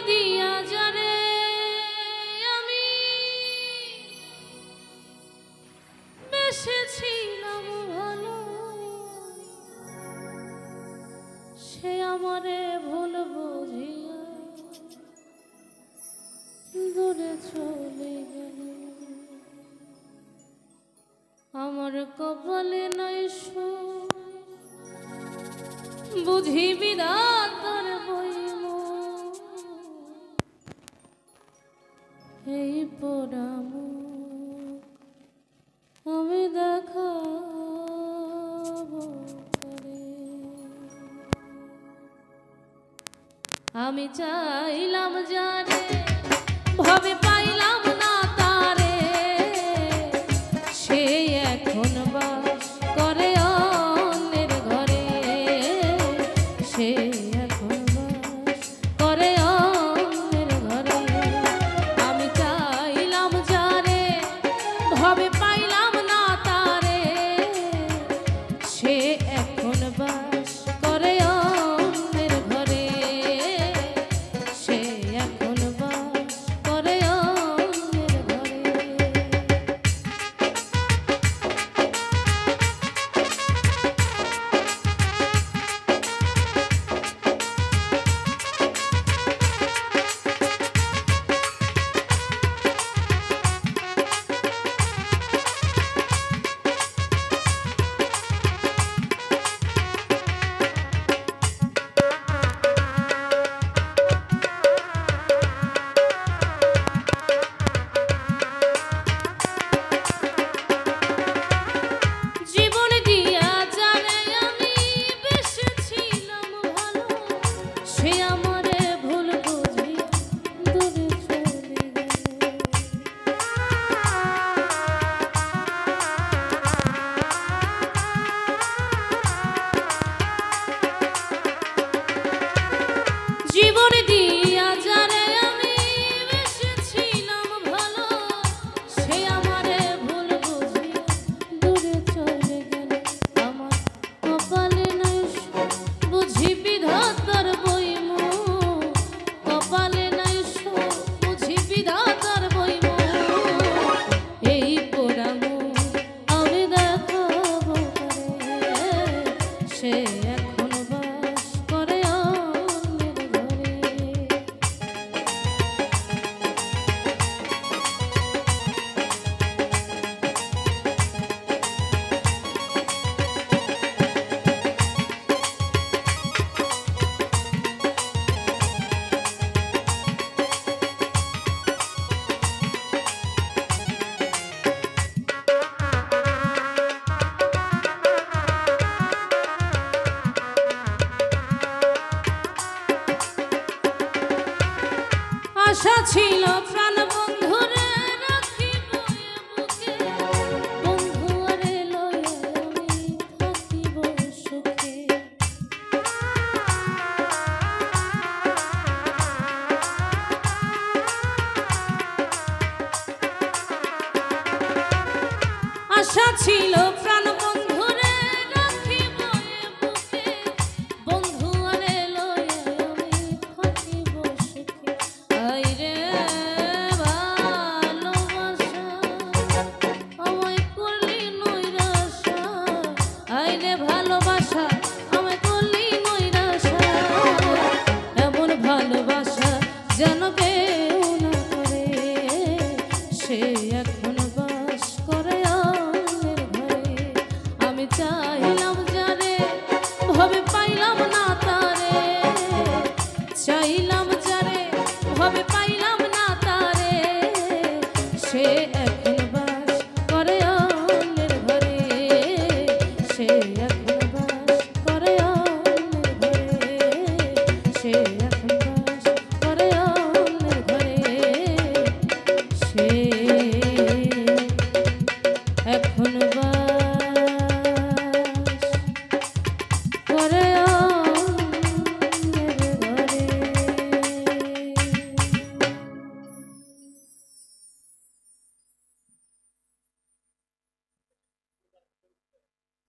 দিয়া যারে আমি বেসেছিলাম ভালো, সে আমারে ভুল বুঝিয়া দূরে চলে গেল। আমার কপালে নাই সুখ, বুঝি বিধাতার বইম এই পোড়াম আমি দেখাবো করে। আমি চাইলাম জানে ভাবে পাইলাম না তারে, সে এখন বাস করে অন্যের ঘরে, সে এখন বাস করে অন্যের ঘরে। আমি চাইলাম যারে ভাবে পাইলাম না তারে, সে এখন বাস করে অন্যের ঘরে, সে এখন বাস করে অন্যের ঘরে। জীবন দিয়া যারে আমি বেসেছিলাম ভালো, সে আমারে ভুল বুঝিয়া দূরে চলে গেল। আমার কপালে নাই সুখ, বুঝি বিধাতার বইম, কপালে নাই সুখ, বুঝি বিধাতার বইম এই পোড়াম আমি দেখাবো করে, সে এখন বাস করে অন্যের ঘরে। আশা ছিল প্রাণ বন্ধুরে রাখিব এ বুকে, বন্ধু আরে লয়ে আমি থাকিব সুখে। আশা ছিল প্রাণ বন্ধুরে রাখিব এ বুকে, বন্ধু আরে লয়ে আমি থাকিব সুখে। আইরে ভালোবাসা আমায় করলি নৈরাশা, আইরে